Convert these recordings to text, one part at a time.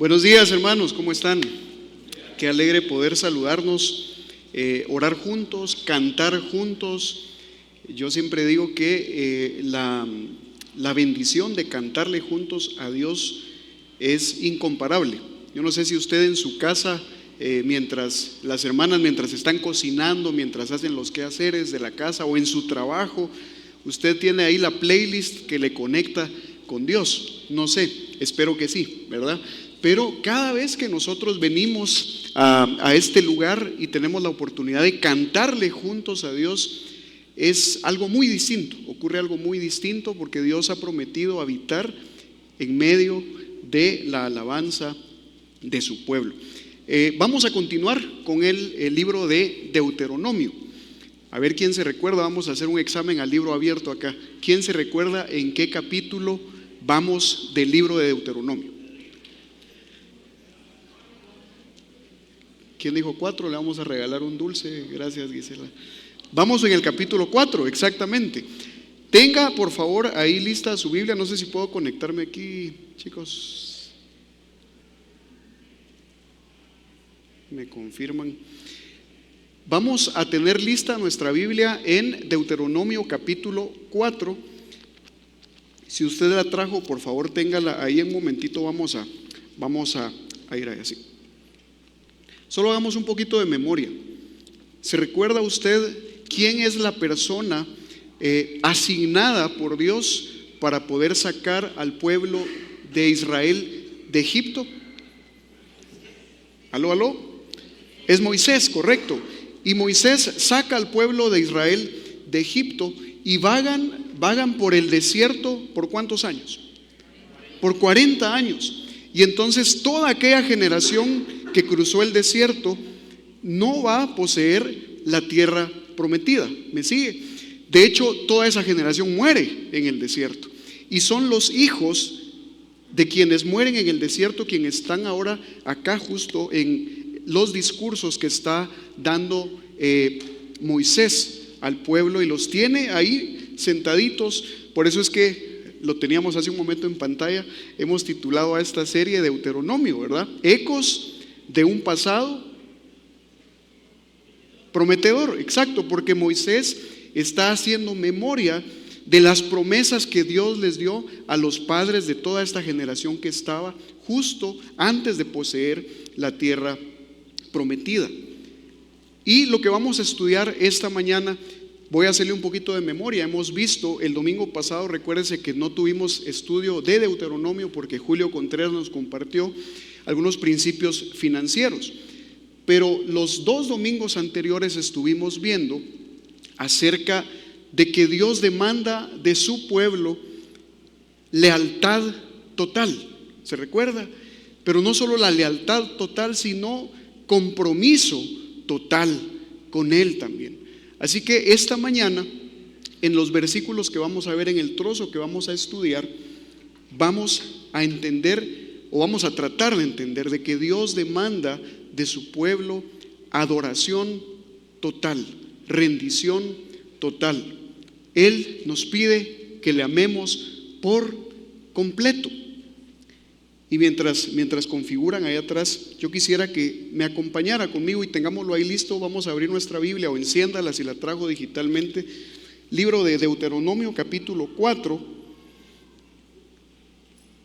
Buenos días, hermanos, ¿cómo están? Qué alegre poder saludarnos, orar juntos, cantar juntos. Yo siempre digo que la bendición de cantarle juntos a Dios es incomparable. Yo no sé si usted en su casa, mientras las hermanas, mientras están cocinando, mientras hacen los quehaceres de la casa o en su trabajo, usted tiene ahí la playlist que le conecta con Dios. No sé, espero que sí, ¿verdad? Pero cada vez que nosotros venimos a este lugar y tenemos la oportunidad de cantarle juntos a Dios, es algo muy distinto, ocurre algo muy distinto porque Dios ha prometido habitar en medio de la alabanza de su pueblo. Vamos a continuar con el libro de Deuteronomio. A ver quién se recuerda, vamos a hacer un examen al libro abierto acá. ¿Quién se recuerda en qué capítulo vamos del libro de Deuteronomio? ¿Quién dijo 4? Le vamos a regalar un dulce. Gracias, Gisela. Vamos en el capítulo 4, exactamente. Tenga por favor ahí lista su Biblia. No sé si puedo conectarme aquí, chicos. Me confirman. Vamos a tener lista nuestra Biblia en Deuteronomio capítulo 4. Si usted la trajo, por favor téngala ahí en un momentito. Vamos a ir ahí así. Solo hagamos un poquito de memoria. ¿Se recuerda usted quién es la persona asignada por Dios para poder sacar al pueblo de Israel de Egipto? ¿Aló? Es Moisés, correcto. Y Moisés saca al pueblo de Israel de Egipto y vagan por el desierto. ¿Por cuántos años? Por 40 años. Y entonces toda aquella generación que cruzó el desierto no va a poseer la tierra prometida. ¿Me sigue? De hecho, toda esa generación muere en el desierto. Y son los hijos de quienes mueren en el desierto quienes están ahora acá justo en los discursos que está dando Moisés al pueblo y los tiene ahí sentaditos. Por eso es que lo teníamos hace un momento en pantalla. Hemos titulado a esta serie Deuteronomio, ¿verdad? Ecos de un pasado prometedor. Exacto, porque Moisés está haciendo memoria de las promesas que Dios les dio a los padres de toda esta generación que estaba justo antes de poseer la tierra prometida. Y lo que vamos a estudiar esta mañana, voy a hacerle un poquito de memoria. Hemos visto el domingo pasado, recuérdense que no tuvimos estudio de Deuteronomio porque Julio Contreras nos compartió algunos principios financieros. Pero los 2 domingos anteriores estuvimos viendo acerca de que Dios demanda de su pueblo lealtad total. ¿Se recuerda? Pero no solo la lealtad total, sino compromiso total con Él también. Así que esta mañana, en los versículos que vamos a ver, en el trozo que vamos a estudiar, vamos a entender o vamos a tratar de entender de que Dios demanda de su pueblo adoración total, rendición total. Él nos pide que le amemos por completo. Y mientras configuran ahí atrás, yo quisiera que me acompañara conmigo y tengámoslo ahí listo. Vamos a abrir nuestra Biblia o enciéndala si la trajo digitalmente. Libro de Deuteronomio capítulo 4.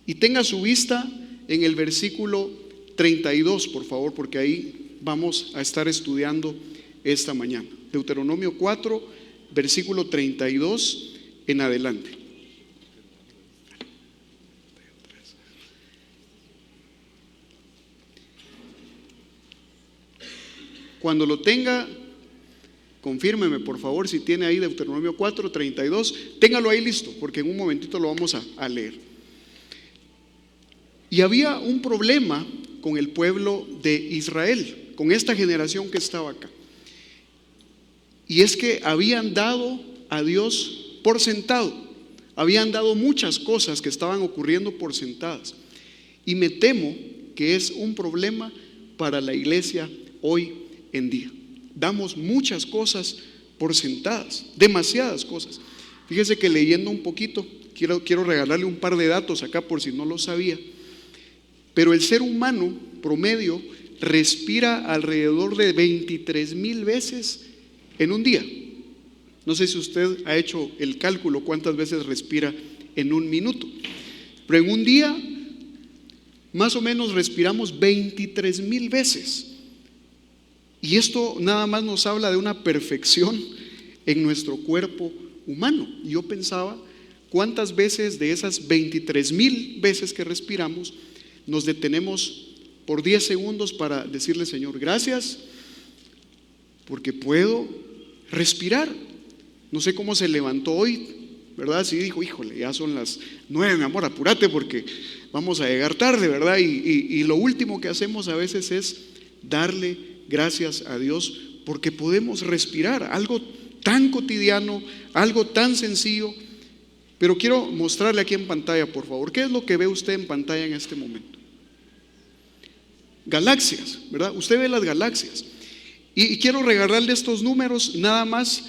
Y tenga su vista en el versículo 32, por favor, porque ahí vamos a estar estudiando esta mañana. Deuteronomio 4, versículo 32 en adelante. Cuando lo tenga, confírmeme por favor si tiene ahí Deuteronomio 4, 32. Téngalo ahí listo, porque en un momentito lo vamos a leer. Y había un problema con el pueblo de Israel, con esta generación que estaba acá. Y es que habían dado a Dios por sentado. Habían dado muchas cosas que estaban ocurriendo por sentadas. Y me temo que es un problema para la iglesia hoy en día. Damos muchas cosas por sentadas, demasiadas cosas. Fíjese que leyendo un poquito, quiero regalarle un par de datos acá por si no lo sabía. Pero el ser humano promedio respira alrededor de 23,000 veces en un día. No sé si usted ha hecho el cálculo cuántas veces respira en un minuto, pero en un día más o menos respiramos 23,000 veces. Y esto nada más nos habla de una perfección en nuestro cuerpo humano. Yo pensaba cuántas veces de esas 23,000 veces que respiramos nos detenemos por 10 segundos para decirle: Señor, gracias porque puedo respirar. No sé cómo se levantó hoy, ¿verdad? Si dijo: híjole, ya son las 9, mi amor, apúrate porque vamos a llegar tarde, ¿verdad? Y lo último que hacemos a veces es darle gracias a Dios porque podemos respirar. Algo tan cotidiano, algo tan sencillo. Pero quiero mostrarle aquí en pantalla, por favor, ¿qué es lo que ve usted en pantalla en este momento? Galaxias, ¿verdad? Usted ve las galaxias. Y quiero regalarle estos números nada más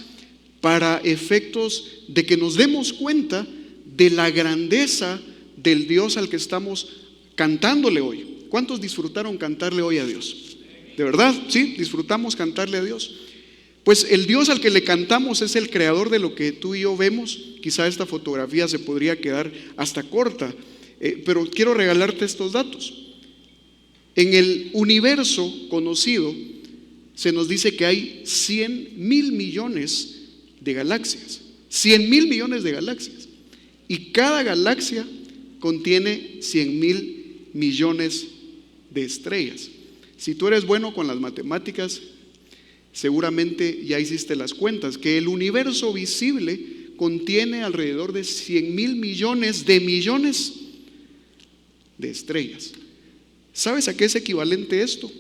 para efectos de que nos demos cuenta de la grandeza del Dios al que estamos cantándole hoy. ¿Cuántos disfrutaron cantarle hoy a Dios? ¿De verdad? ¿Sí? ¿Disfrutamos cantarle a Dios? Pues el Dios al que le cantamos es el creador de lo que tú y yo vemos. Quizá esta fotografía se podría quedar hasta corta, pero quiero regalarte estos datos. En el universo conocido se nos dice que hay 100,000 millones de galaxias. 100,000 millones de galaxias. Y cada galaxia contiene 100,000 millones de estrellas. Si tú eres bueno con las matemáticas, seguramente ya hiciste las cuentas, que el universo visible contiene alrededor de 100,000 millones de estrellas. ¿Sabes a qué es equivalente esto?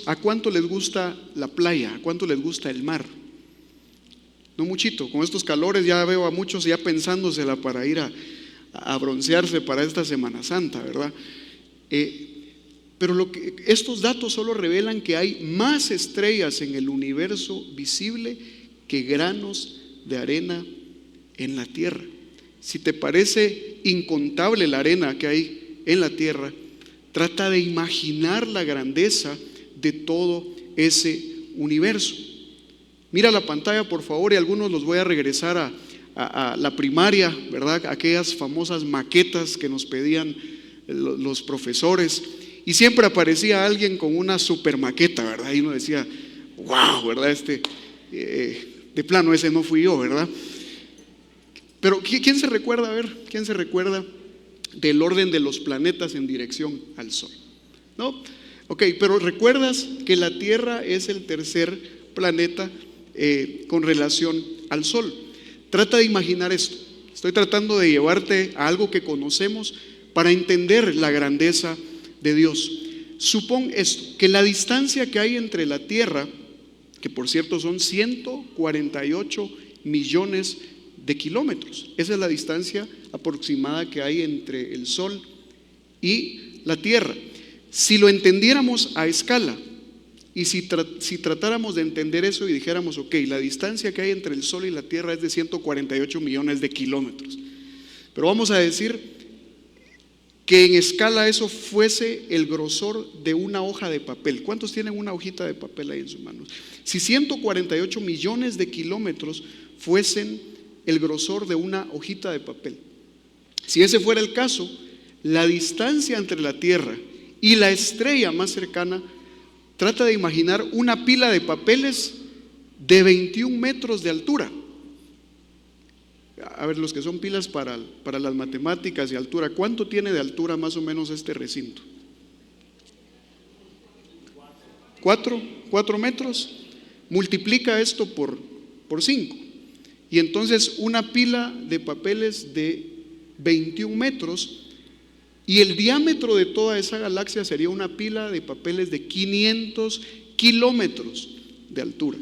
¿A cuánto les gusta la playa? ¿A cuánto les gusta el mar? No muchito. Con estos calores ya veo a muchos ya pensándosela para ir a broncearse para esta Semana Santa, ¿verdad? Pero estos datos solo revelan que hay más estrellas en el universo visible que granos de arena en la tierra. Si te parece incontable la arena que hay en la tierra, trata de imaginar la grandeza de todo ese universo. Mira la pantalla, por favor, y algunos los voy a regresar a la primaria, ¿verdad? Aquellas famosas maquetas que nos pedían los profesores. Y siempre aparecía alguien con una super maqueta, ¿verdad? Y uno decía: wow, ¿verdad? De plano ese no fui yo, ¿verdad? Pero ¿quién se recuerda? A ver, ¿quién se recuerda del orden de los planetas en dirección al Sol? ¿No? Ok, pero ¿recuerdas que la Tierra es el tercer planeta con relación al Sol? Trata de imaginar esto. Estoy tratando de llevarte a algo que conocemos para entender la grandeza de Dios. Supón esto, que la distancia que hay entre la Tierra, que por cierto son 148 millones de kilómetros, esa es la distancia aproximada que hay entre el Sol y la Tierra. Si lo entendiéramos a escala y si tratáramos de entender eso y dijéramos: ok, la distancia que hay entre el Sol y la Tierra es de 148 millones de kilómetros, pero vamos a decir que en escala eso fuese el grosor de una hoja de papel. ¿Cuántos tienen una hojita de papel ahí en sus manos? Si 148 millones de kilómetros fuesen el grosor de una hojita de papel, si ese fuera el caso, la distancia entre la Tierra y la estrella más cercana, trata de imaginar una pila de papeles de 21 metros de altura. A ver, los que son pilas para las matemáticas y altura, ¿cuánto tiene de altura más o menos este recinto? 4 metros. Multiplica esto por 5. Y entonces una pila de papeles de 21 metros, y el diámetro de toda esa galaxia sería una pila de papeles de 500 kilómetros de altura.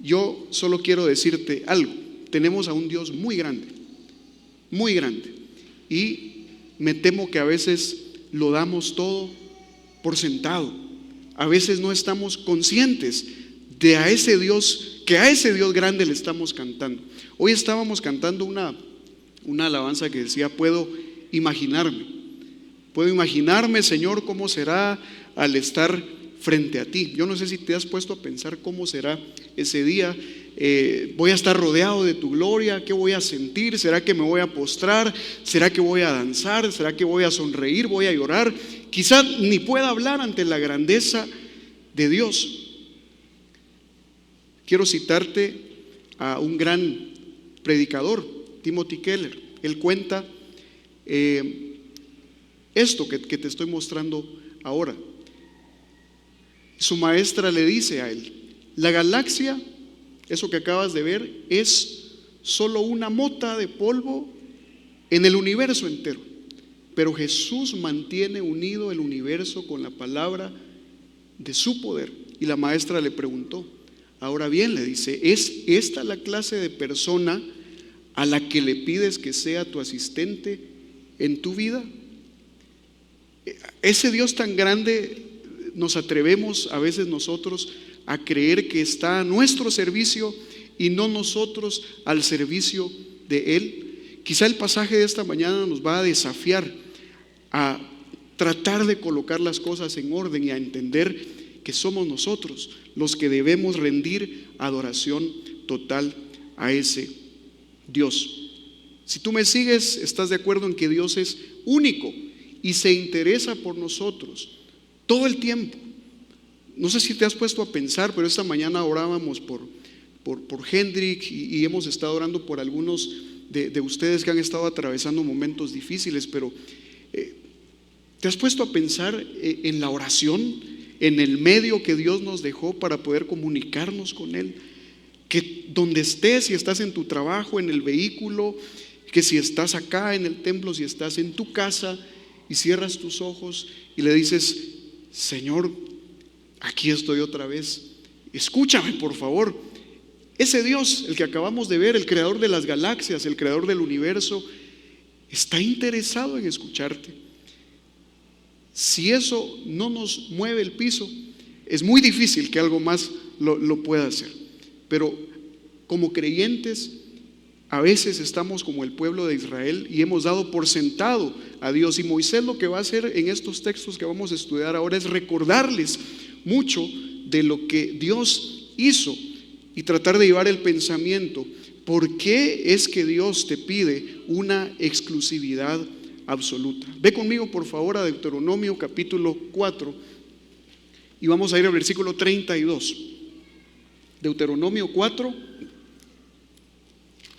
Yo solo quiero decirte algo: tenemos a un Dios muy grande, y me temo que a veces lo damos todo por sentado. A veces no estamos conscientes de a ese Dios grande le estamos cantando. Hoy estábamos cantando una alabanza que decía: puedo imaginarme. Puedo imaginarme, Señor, cómo será al estar frente a ti. Yo no sé si te has puesto a pensar cómo será ese día. Voy a estar rodeado de tu gloria. ¿Qué voy a sentir? ¿Será que me voy a postrar? ¿Será que voy a danzar? ¿Será que voy a sonreír? ¿Voy a llorar? Quizá ni pueda hablar ante la grandeza de Dios. Quiero citarte a un gran predicador, Timothy Keller. Él cuenta esto que te estoy mostrando ahora. Su maestra le dice a él: la galaxia, eso que acabas de ver, es solo una mota de polvo en el universo entero, pero Jesús mantiene unido el universo con la palabra de su poder. Y la maestra le preguntó: ahora bien, le dice, ¿es esta la clase de persona a la que le pides que sea tu asistente en tu vida? Ese Dios tan grande, nos atrevemos a veces nosotros a creer que está a nuestro servicio y no nosotros al servicio de Él. Quizá el pasaje de esta mañana nos va a desafiar a tratar de colocar las cosas en orden y a entender que somos nosotros los que debemos rendir adoración total a ese Dios. Si tú me sigues, estás de acuerdo en que Dios es único y se interesa por nosotros todo el tiempo. No sé si te has puesto a pensar, pero esta mañana orábamos por Hendrik y hemos estado orando por algunos de ustedes que han estado atravesando momentos difíciles, pero ¿te has puesto a pensar en la oración, en el medio que Dios nos dejó para poder comunicarnos con Él? Que donde estés, si estás en tu trabajo, en el vehículo, que si estás acá en el templo, si estás en tu casa y cierras tus ojos y le dices: Señor, aquí estoy otra vez, escúchame por favor. Ese Dios, el que acabamos de ver, el creador de las galaxias, el creador del universo, está interesado en escucharte. Si eso no nos mueve el piso, es muy difícil que algo más lo pueda hacer. Pero como creyentes, a veces estamos como el pueblo de Israel y hemos dado por sentado a Dios. Y Moisés lo que va a hacer en estos textos que vamos a estudiar ahora es recordarles mucho de lo que Dios hizo y tratar de llevar el pensamiento: ¿por qué es que Dios te pide una exclusividad absoluta? Ve conmigo por favor a Deuteronomio capítulo 4 y vamos a ir al versículo 32. Deuteronomio 4,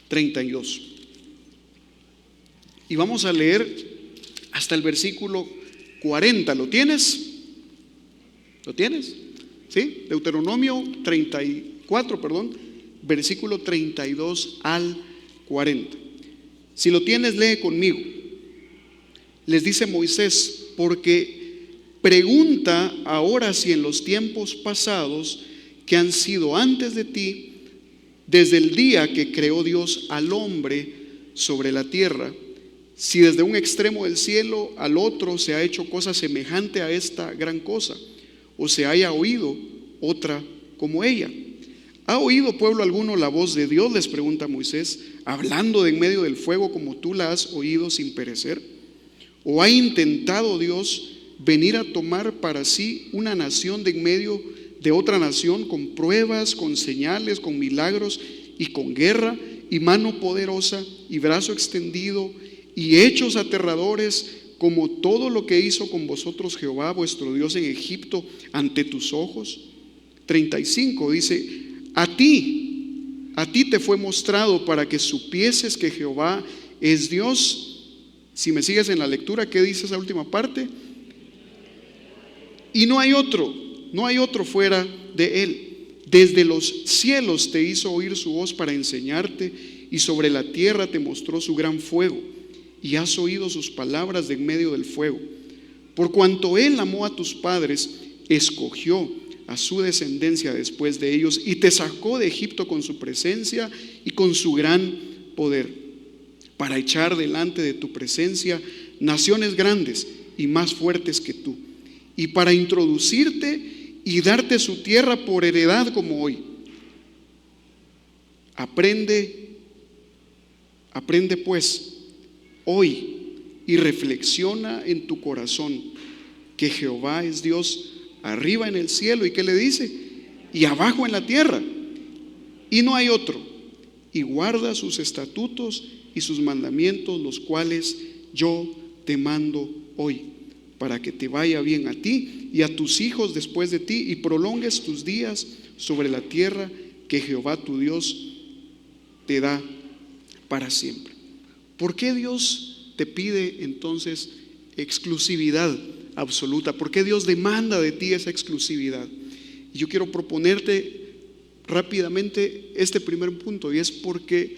32. Y vamos a leer hasta el versículo 40. ¿Lo tienes? ¿Lo tienes? ¿Sí? Deuteronomio 34, versículo 32 al 40. Si lo tienes, lee conmigo. Les dice Moisés: porque pregunta ahora si en los tiempos pasados que han sido antes de ti, desde el día que creó Dios al hombre sobre la tierra, si desde un extremo del cielo al otro se ha hecho cosa semejante a esta gran cosa, o se haya oído otra como ella. ¿Ha oído pueblo alguno la voz de Dios?, les pregunta Moisés, hablando de en medio del fuego como tú la has oído sin perecer. ¿O ha intentado Dios venir a tomar para sí una nación de en medio de otra nación, con pruebas, con señales, con milagros y con guerra y mano poderosa y brazo extendido y hechos aterradores, como todo lo que hizo con vosotros Jehová vuestro Dios en Egipto ante tus ojos? 35 dice: a ti te fue mostrado para que supieses que Jehová es Dios. Si me sigues en la lectura, ¿qué dice esa última parte? Y no hay otro fuera de Él. Desde los cielos te hizo oír su voz para enseñarte, y sobre la tierra te mostró su gran fuego, y has oído sus palabras de en medio del fuego. Por cuanto Él amó a tus padres, escogió a su descendencia después de ellos, y te sacó de Egipto con su presencia y con su gran poder, para echar delante de tu presencia naciones grandes y más fuertes que tú, y para introducirte y darte su tierra por heredad como hoy. Aprende pues hoy y reflexiona en tu corazón que Jehová es Dios arriba en el cielo, ¿y qué le dice? Y abajo en la tierra, y no hay otro, y guarda sus estatutos y sus mandamientos, los cuales yo te mando hoy, para que te vaya bien a ti y a tus hijos después de ti, y prolongues tus días sobre la tierra que Jehová tu Dios te da para siempre. ¿Por qué Dios te pide entonces exclusividad absoluta? ¿Por qué Dios demanda de ti esa exclusividad? Y yo quiero proponerte rápidamente este primer punto, y es porque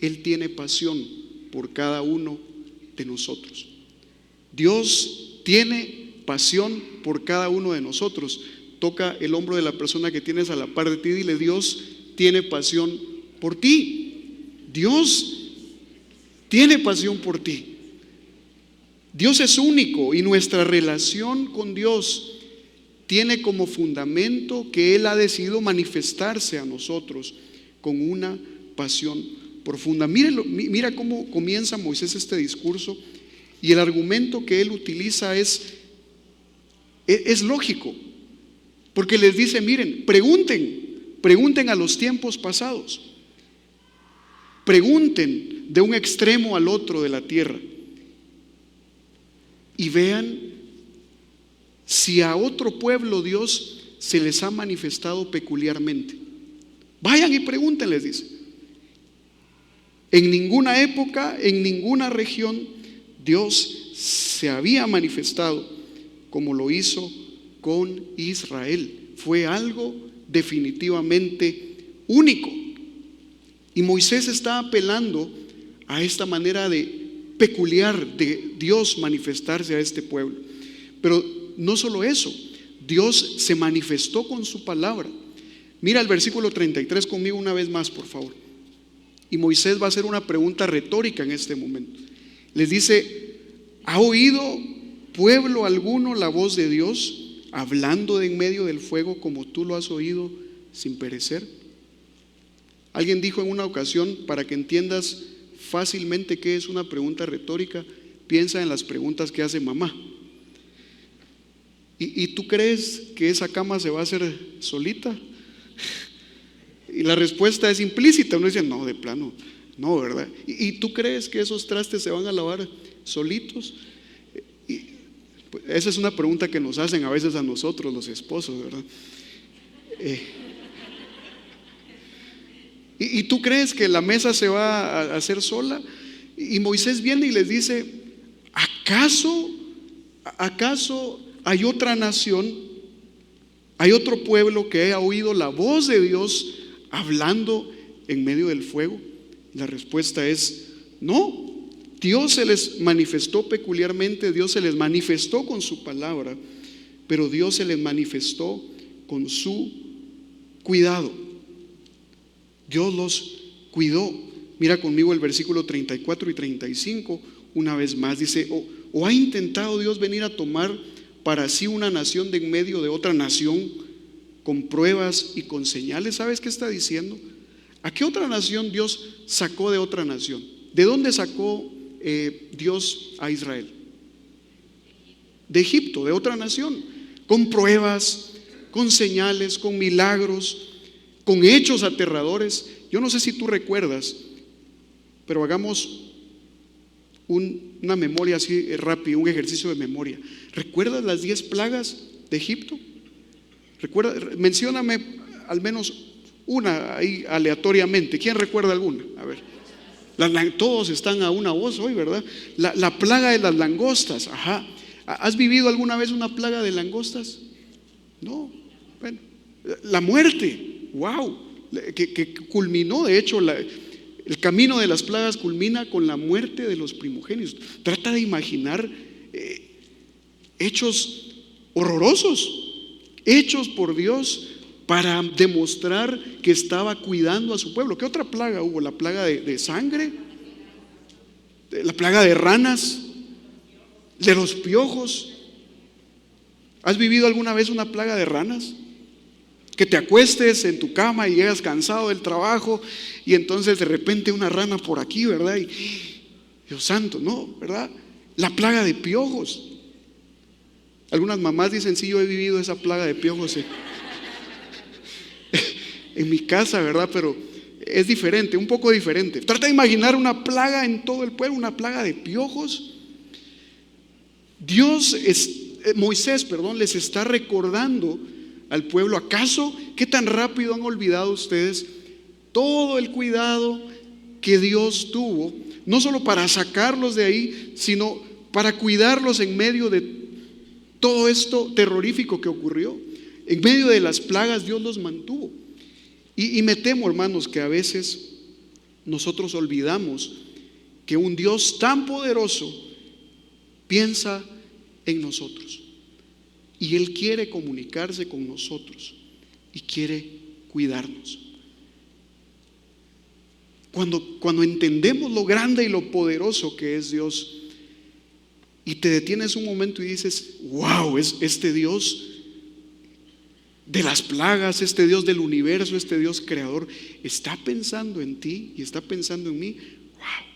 Él tiene pasión por cada uno de nosotros. Dios tiene pasión por cada uno de nosotros. Toca el hombro de la persona que tienes a la par de ti y dile: Dios tiene pasión por ti. Dios tiene pasión por ti. Dios es único y nuestra relación con Dios tiene como fundamento que Él ha decidido manifestarse a nosotros con una pasión profunda. Mira cómo comienza Moisés este discurso, y el argumento que él utiliza es lógico, porque les dice: miren, pregunten a los tiempos pasados, pregunten de un extremo al otro de la tierra y vean si a otro pueblo Dios se les ha manifestado peculiarmente. Vayan y pregunten, les dice. En ninguna época, en ninguna región, Dios se había manifestado como lo hizo con Israel. Fue algo definitivamente único. Y Moisés está apelando a esta manera peculiar de Dios manifestarse a este pueblo. Pero no solo eso, Dios se manifestó con su palabra. Mira el versículo 33 conmigo una vez más, por favor. Y Moisés va a hacer una pregunta retórica en este momento. Les dice: ¿ha oído pueblo alguno la voz de Dios hablando de en medio del fuego como tú lo has oído sin perecer? Alguien dijo en una ocasión: para que entiendas fácilmente qué es una pregunta retórica, piensa en las preguntas que hace mamá. ¿Y tú crees que esa cama se va a hacer solita? Y la respuesta es implícita. Uno dice: no, de plano, no, ¿verdad? ¿Y tú crees que esos trastes se van a lavar solitos? Pues, esa es una pregunta que nos hacen a veces a nosotros los esposos, ¿verdad? ¿Y tú crees que la mesa se va a hacer sola? Y Moisés viene y les dice: ¿acaso hay otra nación, hay otro pueblo que ha oído la voz de Dios hablando en medio del fuego? La respuesta es no. Dios se les manifestó peculiarmente, Dios se les manifestó con su palabra, pero Dios se les manifestó con su cuidado. Dios los cuidó. Mira conmigo el versículo 34 y 35 una vez más. Dice: ¿O ha intentado Dios venir a tomar para sí una nación de en medio de otra nación con pruebas y con señales? ¿Sabes qué está diciendo? ¿A qué otra nación Dios sacó de otra nación? ¿De dónde sacó Dios a Israel? De Egipto, de otra nación, con pruebas, con señales, con milagros, con hechos aterradores. Yo no sé si tú recuerdas, pero hagamos una memoria así rápida, un ejercicio de memoria. ¿Recuerdas las 10 plagas de Egipto? Mencióname al menos una ahí aleatoriamente. ¿Quién recuerda alguna? A ver. Todos están a una voz hoy, ¿verdad? La plaga de las langostas. Ajá. ¿Has vivido alguna vez una plaga de langostas? No. Bueno, la muerte. Wow. Que culminó, de hecho, el camino de las plagas culmina con la muerte de los primogénitos. Trata de imaginar hechos horrorosos, hechos por Dios para demostrar que estaba cuidando a su pueblo. ¿Qué otra plaga hubo? La plaga de sangre, la plaga de ranas, de los piojos. ¿Has vivido alguna vez una plaga de ranas? Que te acuestes en tu cama y llegas cansado del trabajo y entonces de repente una rana por aquí, ¿verdad? Y Dios santo, no, ¿verdad? La plaga de piojos. Algunas mamás dicen, sí, yo he vivido esa plaga de piojos en mi casa, ¿verdad? Pero es diferente, un poco diferente. Trata de imaginar una plaga en todo el pueblo, una plaga de piojos. Moisés, les está recordando al pueblo. ¿Acaso qué tan rápido han olvidado ustedes todo el cuidado que Dios tuvo, no solo para sacarlos de ahí, sino para cuidarlos en medio de todo esto terrorífico que ocurrió? En medio de las plagas Dios los mantuvo. Y me temo, hermanos, que a veces nosotros olvidamos que un Dios tan poderoso piensa en nosotros, y Él quiere comunicarse con nosotros y quiere cuidarnos. Cuando entendemos lo grande y lo poderoso que es Dios, y te detienes un momento y dices, wow, es este Dios de las plagas, este Dios del universo, este Dios creador, está pensando en ti y está pensando en mí. Wow.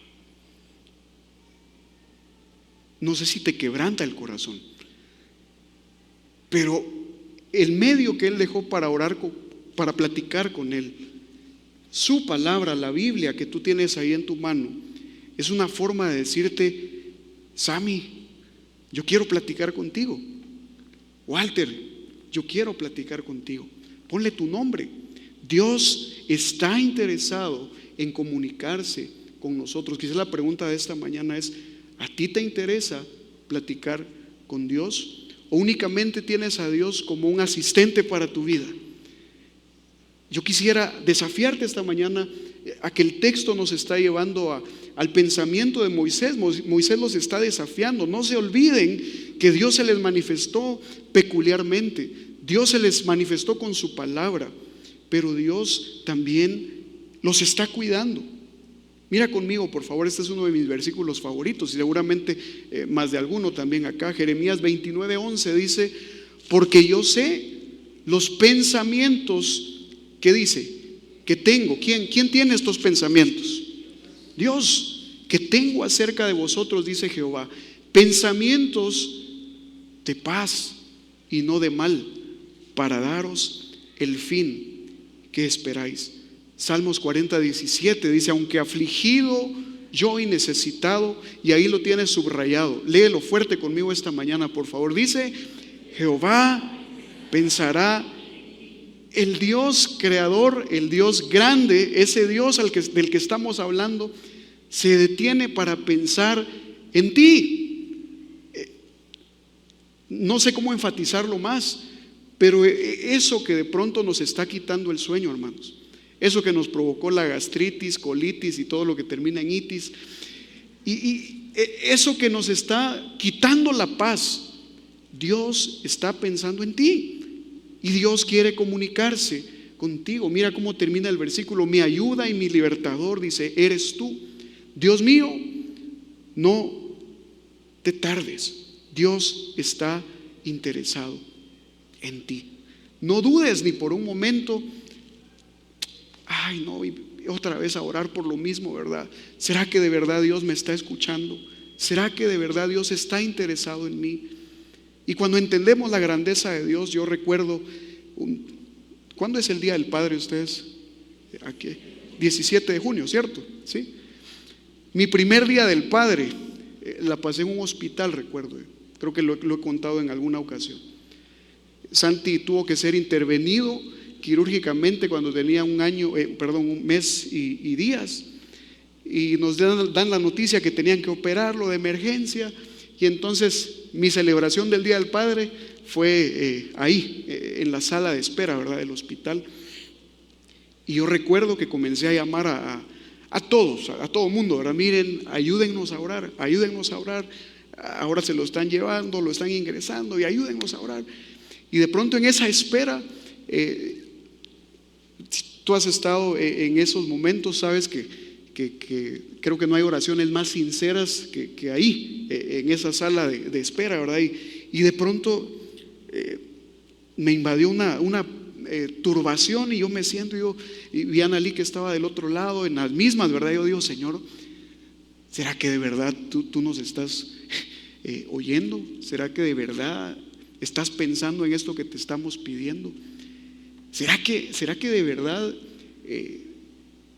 No sé si te quebranta el corazón, pero el medio que Él dejó para orar, para platicar con Él, su palabra, la Biblia que tú tienes ahí en tu mano, es una forma de decirte, Sammy, yo quiero platicar contigo. Walter, yo quiero platicar contigo. Ponle tu nombre. Dios está interesado en comunicarse con nosotros. Quizás la pregunta de esta mañana es, ¿a ti te interesa platicar con Dios? ¿O únicamente tienes a Dios como un asistente para tu vida? Yo quisiera desafiarte esta mañana a que el texto nos está llevando al pensamiento de Moisés. Moisés los está desafiando. No se olviden que Dios se les manifestó peculiarmente. Dios se les manifestó con su palabra, pero Dios también los está cuidando. Mira conmigo, por favor, este es uno de mis versículos favoritos y seguramente más de alguno también acá. Jeremías 29:11 dice, porque yo sé los pensamientos que dice, que tengo. ¿Quién tiene estos pensamientos? Dios, que tengo acerca de vosotros, dice Jehová, pensamientos de paz y no de mal, para daros el fin que esperáis. Salmos 40:17 dice, aunque afligido yo y necesitado, y ahí lo tienes subrayado, léelo fuerte conmigo esta mañana, por favor. Dice, Jehová pensará, el Dios creador, el Dios grande, ese Dios del que estamos hablando, se detiene para pensar en ti. No sé cómo enfatizarlo más, pero eso que de pronto nos está quitando el sueño, hermanos, eso que nos provocó la gastritis, colitis y todo lo que termina en itis, y eso que nos está quitando la paz, Dios está pensando en ti. Y Dios quiere comunicarse contigo. Mira cómo termina el versículo, mi ayuda y mi libertador, dice, eres tú. Dios mío, no te tardes. Dios está interesado en ti. No dudes ni por un momento, ay no, y otra vez a orar por lo mismo, ¿verdad? ¿Será que de verdad Dios me está escuchando? ¿Será que de verdad Dios está interesado en mí? Y cuando entendemos la grandeza de Dios, yo recuerdo, ¿cuándo es el Día del Padre ustedes? Aquí, 17 de junio, ¿cierto? ¿Sí? Mi primer Día del Padre la pasé en un hospital, recuerdo. Creo que lo he contado en alguna ocasión. Santi tuvo que ser intervenido quirúrgicamente cuando tenía un mes y días. Y nos dan la noticia que tenían que operarlo de emergencia. Y entonces mi celebración del Día del Padre fue ahí, en la sala de espera, ¿verdad?, del hospital. Y yo recuerdo que comencé a llamar a todos, a todo mundo, ¿verdad? Miren, ayúdennos a orar, ahora se lo están llevando, lo están ingresando y ayúdennos a orar. Y de pronto en esa espera, tú has estado en esos momentos, sabes que creo que no hay oraciones más sinceras que ahí, en esa sala de espera, ¿verdad? Y de pronto me invadió una turbación y yo me siento, y vi a Analí que estaba del otro lado, en las mismas, ¿verdad? Yo digo, Señor, ¿será que de verdad tú nos estás oyendo? ¿Será que de verdad estás pensando en esto que te estamos pidiendo? ¿Será que de verdad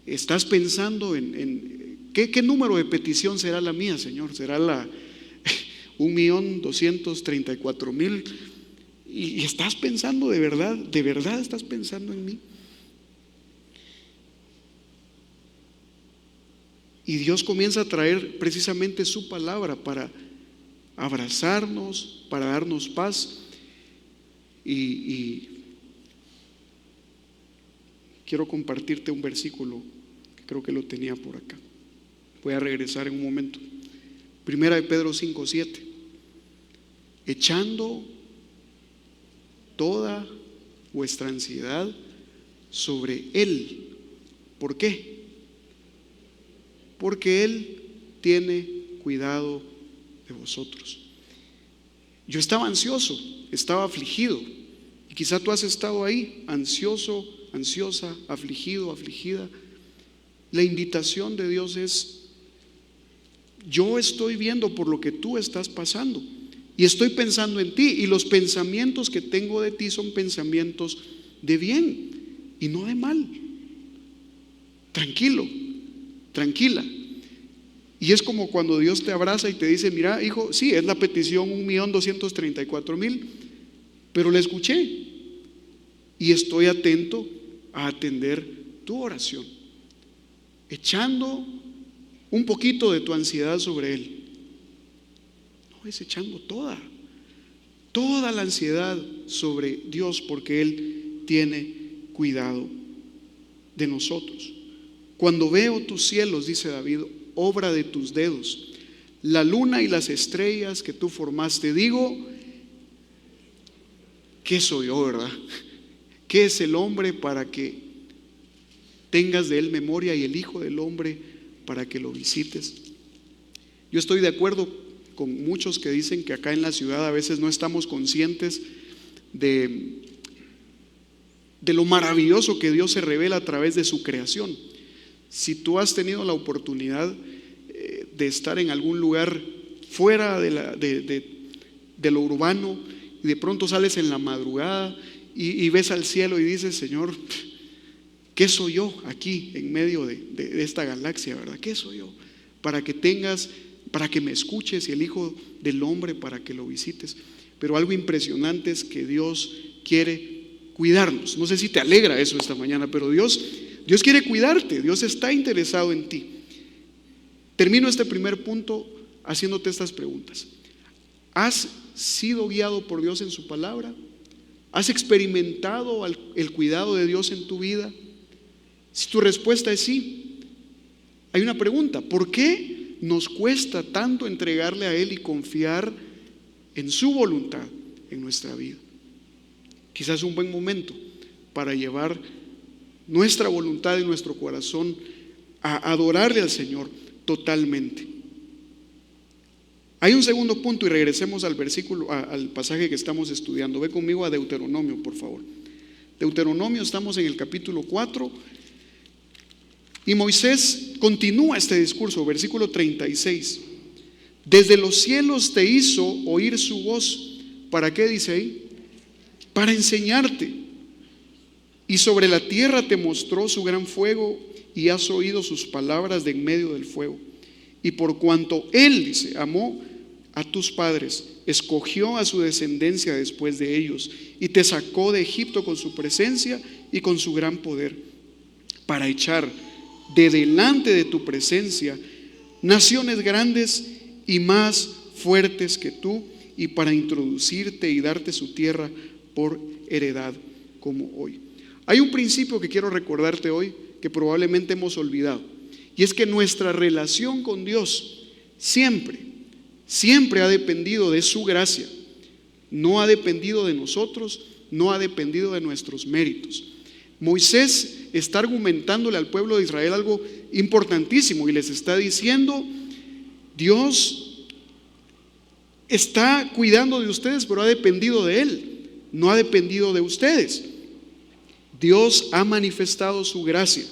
estás pensando en qué número de petición será la mía, Señor? ¿Será la 1.234.000? ¿Y estás pensando de verdad estás pensando en mí? Y Dios comienza a traer precisamente su palabra para abrazarnos, para darnos paz. Y quiero compartirte un versículo, creo que lo tenía por acá. Voy a regresar en un momento. Primera de Pedro 5:7. Echando toda vuestra ansiedad sobre Él. ¿Por qué? Porque Él tiene cuidado de vosotros. Yo estaba ansioso, estaba afligido, y quizá tú has estado ahí, ansioso, ansiosa, afligido, afligida. La invitación de Dios es: yo estoy viendo por lo que tú estás pasando y estoy pensando en ti, y los pensamientos que tengo de ti son pensamientos de bien y no de mal. Tranquilo, tranquila. Y es como cuando Dios te abraza y te dice: mira, hijo, sí, es la petición 1.234.000, pero la escuché y estoy atento a atender tu oración, echando un poquito de tu ansiedad sobre Él. No, es echando toda la ansiedad sobre Dios, porque Él tiene cuidado de nosotros. Cuando veo tus cielos, dice David, obra de tus dedos, la luna y las estrellas que tú formaste, digo, ¿qué soy yo, verdad? ¿Qué es el hombre para que tengas de él memoria, y el hijo del hombre para que lo visites? Yo estoy de acuerdo con muchos que dicen que acá en la ciudad a veces no estamos conscientes de lo maravilloso que Dios se revela a través de su creación. Si tú has tenido la oportunidad de estar en algún lugar fuera de lo urbano, y de pronto sales en la madrugada y ves al cielo y dices: Señor, ¿qué soy yo aquí en medio de esta galaxia, verdad? ¿Qué soy yo? Para que me escuches, y el Hijo del Hombre para que lo visites. Pero algo impresionante es que Dios quiere cuidarnos. No sé si te alegra eso esta mañana, pero Dios quiere cuidarte, Dios está interesado en ti. Termino este primer punto haciéndote estas preguntas. ¿Has sido guiado por Dios en su palabra? ¿Has experimentado el cuidado de Dios en tu vida? Si tu respuesta es sí, hay una pregunta: ¿por qué nos cuesta tanto entregarle a Él y confiar en su voluntad en nuestra vida? Quizás es un buen momento para llevar nuestra voluntad y nuestro corazón a adorarle al Señor totalmente. Hay un segundo punto, y regresemos al versículo, al pasaje que estamos estudiando. Ve conmigo a Deuteronomio, por favor. Deuteronomio, estamos en el capítulo 4, y Moisés continúa este discurso, versículo 36. Desde los cielos te hizo oír su voz. ¿Para qué dice ahí? Para enseñarte. Y sobre la tierra te mostró su gran fuego, y has oído sus palabras de en medio del fuego. Y por cuanto Él, dice, amó a tus padres, escogió a su descendencia después de ellos, y te sacó de Egipto con su presencia y con su gran poder, para echar de delante de tu presencia naciones grandes y más fuertes que tú, y para introducirte y darte su tierra por heredad, como hoy. Hay un principio que quiero recordarte hoy que probablemente hemos olvidado, y es que nuestra relación con Dios siempre ha dependido de su gracia. No ha dependido de nosotros, no ha dependido de nuestros méritos. Moisés está argumentándole al pueblo de Israel algo importantísimo, y les está diciendo: Dios está cuidando de ustedes, pero ha dependido de Él, no ha dependido de ustedes. Dios ha manifestado su gracia.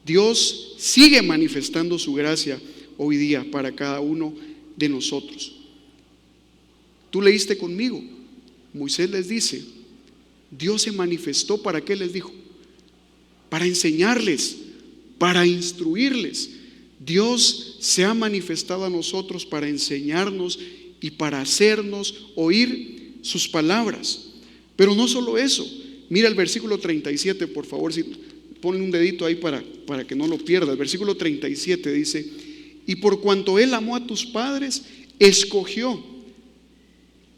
Dios sigue manifestando su gracia hoy día para cada uno de nosotros. Tú leíste conmigo. Moisés les dice, Dios se manifestó, ¿para qué les dijo? Para enseñarles, para instruirles. Dios se ha manifestado a nosotros para enseñarnos y para hacernos oír sus palabras. Pero no solo eso. Mira el versículo 37, por favor, si ponle un dedito ahí para que no lo pierdas. El versículo 37 dice, y por cuanto Él amó a tus padres, escogió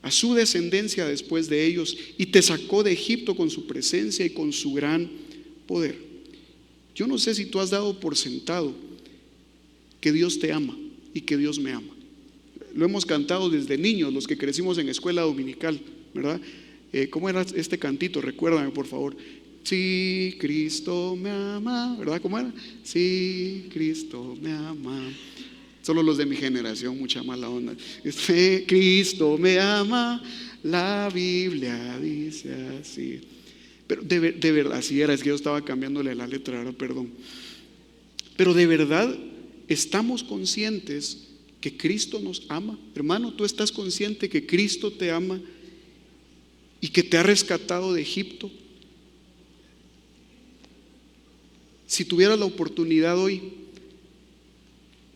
a su descendencia después de ellos y te sacó de Egipto con su presencia y con su gran poder. Yo no sé si tú has dado por sentado que Dios te ama y que Dios me ama. Lo hemos cantado desde niños, los que crecimos en escuela dominical, ¿verdad? ¿Cómo era este cantito? Recuérdame, por favor. Sí, Cristo me ama, ¿verdad? ¿Cómo era? Sí, Cristo me ama. Solo los de mi generación, mucha mala onda. Cristo me ama, la Biblia dice así. Pero de verdad, así era, es que yo estaba cambiándole la letra, ahora perdón. Pero de verdad, ¿estamos conscientes que Cristo nos ama? Hermano, ¿tú estás consciente que Cristo te ama y que te ha rescatado de Egipto? Si tuvieras la oportunidad hoy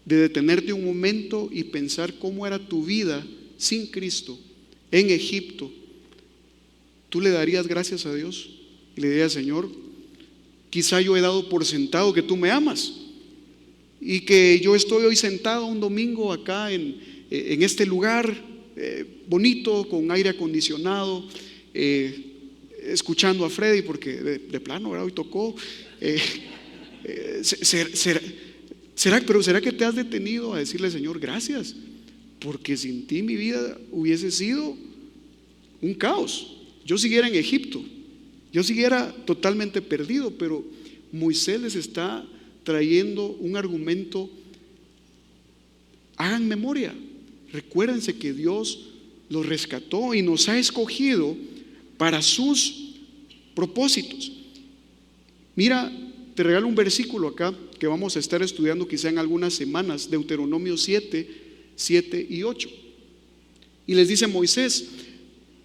de detenerte un momento y pensar cómo era tu vida sin Cristo en Egipto, ¿tú le darías gracias a Dios? Y le dirías, Señor, quizá yo he dado por sentado que tú me amas y que yo estoy hoy sentado un domingo acá en este lugar bonito, con aire acondicionado, escuchando a Freddy, porque de plano, ¿verdad? Hoy tocó. ¿Será que te has detenido a decirle, Señor, gracias? Porque sin ti mi vida hubiese sido un caos. Yo siguiera en Egipto, yo siguiera totalmente perdido, pero Moisés les está trayendo un argumento. Hagan memoria, recuérdense que Dios los rescató y nos ha escogido para sus propósitos. Mira, te regalo un versículo acá que vamos a estar estudiando quizá en algunas semanas, Deuteronomio 7, 7 y 8. Y les dice Moisés,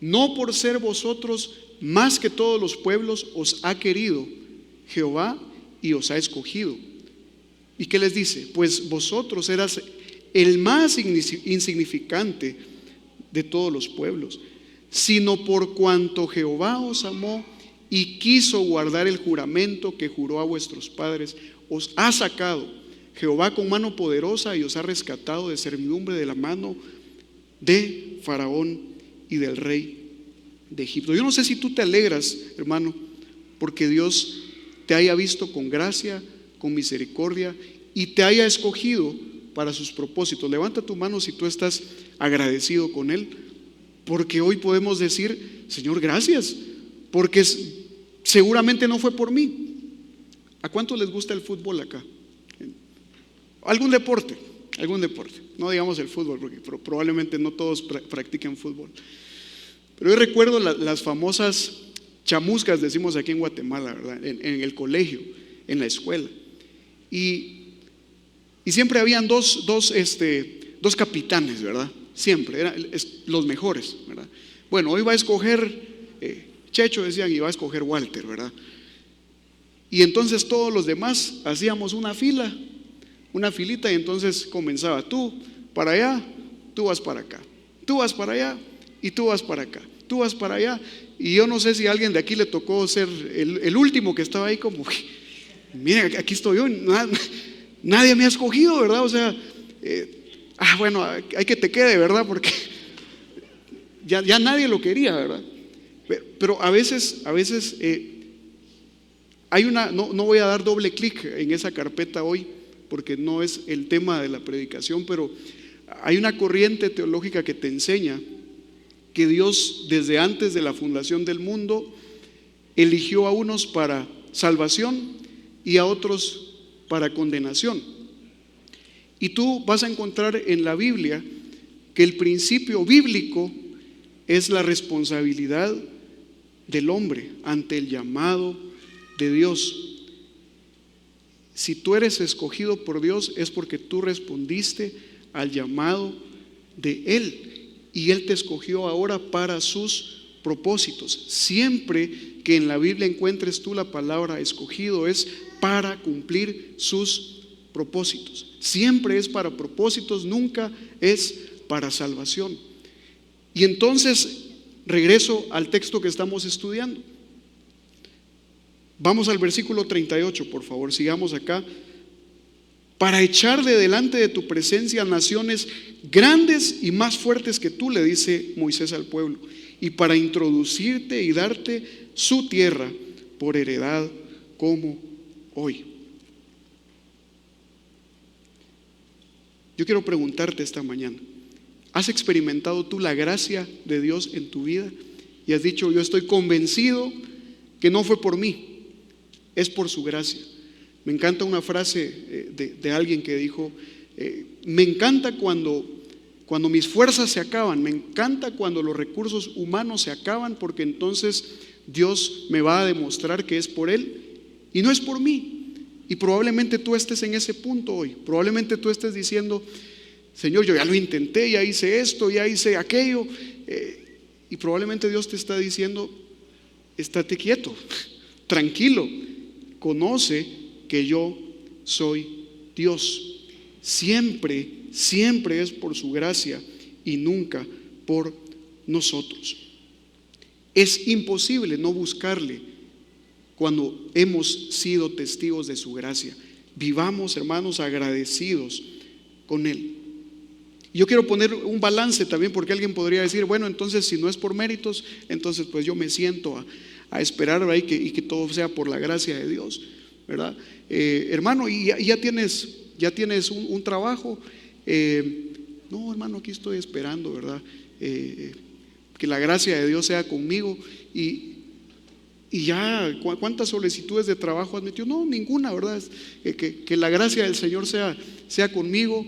no por ser vosotros más que todos los pueblos os ha querido Jehová y os ha escogido. ¿Y qué les dice? Pues vosotros eras el más insignificante de todos los pueblos, sino por cuanto Jehová os amó y quiso guardar el juramento que juró a vuestros padres, os ha sacado Jehová con mano poderosa y os ha rescatado de servidumbre de la mano de Faraón y del rey de Egipto. Yo no sé si tú te alegras, hermano, porque Dios te haya visto con gracia, con misericordia y te haya escogido para sus propósitos. Levanta tu mano si tú estás agradecido con Él, porque hoy podemos decir, Señor, gracias, porque seguramente no fue por mí. ¿A cuántos les gusta el fútbol acá? ¿Algún deporte? No digamos el fútbol, porque probablemente no todos practiquen fútbol. Pero yo recuerdo las famosas chamuscas, decimos aquí en Guatemala, ¿verdad? En el colegio, en la escuela. Y siempre habían dos capitanes, ¿verdad? Siempre, eran los mejores, ¿verdad? Bueno, hoy va a escoger Checho, decían, y va a escoger Walter, ¿verdad? Y entonces todos los demás hacíamos una filita, y entonces comenzaba tú para allá, tú vas para acá, tú vas para allá y tú vas para acá, tú vas para allá. Y yo no sé si a alguien de aquí le tocó ser el último que estaba ahí como, miren, aquí estoy yo, nadie me ha escogido, ¿verdad? O sea, bueno, hay que te quede, ¿verdad? Porque ya nadie lo quería, ¿verdad? Pero a veces hay no voy a dar doble clic en esa carpeta hoy, porque no es el tema de la predicación, pero hay una corriente teológica que te enseña que Dios desde antes de la fundación del mundo eligió a unos para salvación y a otros para condenación. Y tú vas a encontrar en la Biblia que el principio bíblico es la responsabilidad del hombre ante el llamado de Dios. Si tú eres escogido por Dios es porque tú respondiste al llamado de Él. y Él te escogió ahora para sus propósitos. Siempre que en la Biblia encuentres tú la palabra escogido, es para cumplir sus propósitos. Siempre es para propósitos, nunca es para salvación. Y entonces regreso al texto que estamos estudiando. Vamos al versículo 38, por favor, sigamos acá. Para echar de delante de tu presencia naciones grandes y más fuertes que tú, le dice Moisés al pueblo, y para introducirte y darte su tierra por heredad como hoy. Yo quiero preguntarte esta mañana, ¿has experimentado tú la gracia de Dios en tu vida? Y has dicho, yo estoy convencido que no fue por mí, es por su gracia. Me encanta una frase de alguien que dijo, me encanta cuando mis fuerzas se acaban, me encanta cuando los recursos humanos se acaban, porque entonces Dios me va a demostrar que es por Él y no es por mí. Y probablemente tú estés en ese punto hoy, probablemente tú estés diciendo, Señor, yo ya lo intenté, ya hice esto, ya hice aquello, y probablemente Dios te está diciendo, estate quieto, tranquilo, conoce que yo soy Dios. Siempre, siempre es por su gracia y nunca por nosotros. Es imposible no buscarle cuando hemos sido testigos de su gracia. Vivamos, hermanos, agradecidos con Él. Yo quiero poner un balance también, porque alguien podría decir, bueno, entonces si no es por méritos, entonces pues yo me siento a esperar, ¿verdad? y que todo sea por la gracia de Dios, ¿verdad? Hermano, y ya tienes un trabajo. No, hermano, aquí estoy esperando, ¿verdad? Que la gracia de Dios sea conmigo. Y ya, ¿cuántas solicitudes de trabajo has metido? No, ninguna, ¿verdad? Que la gracia del Señor sea conmigo.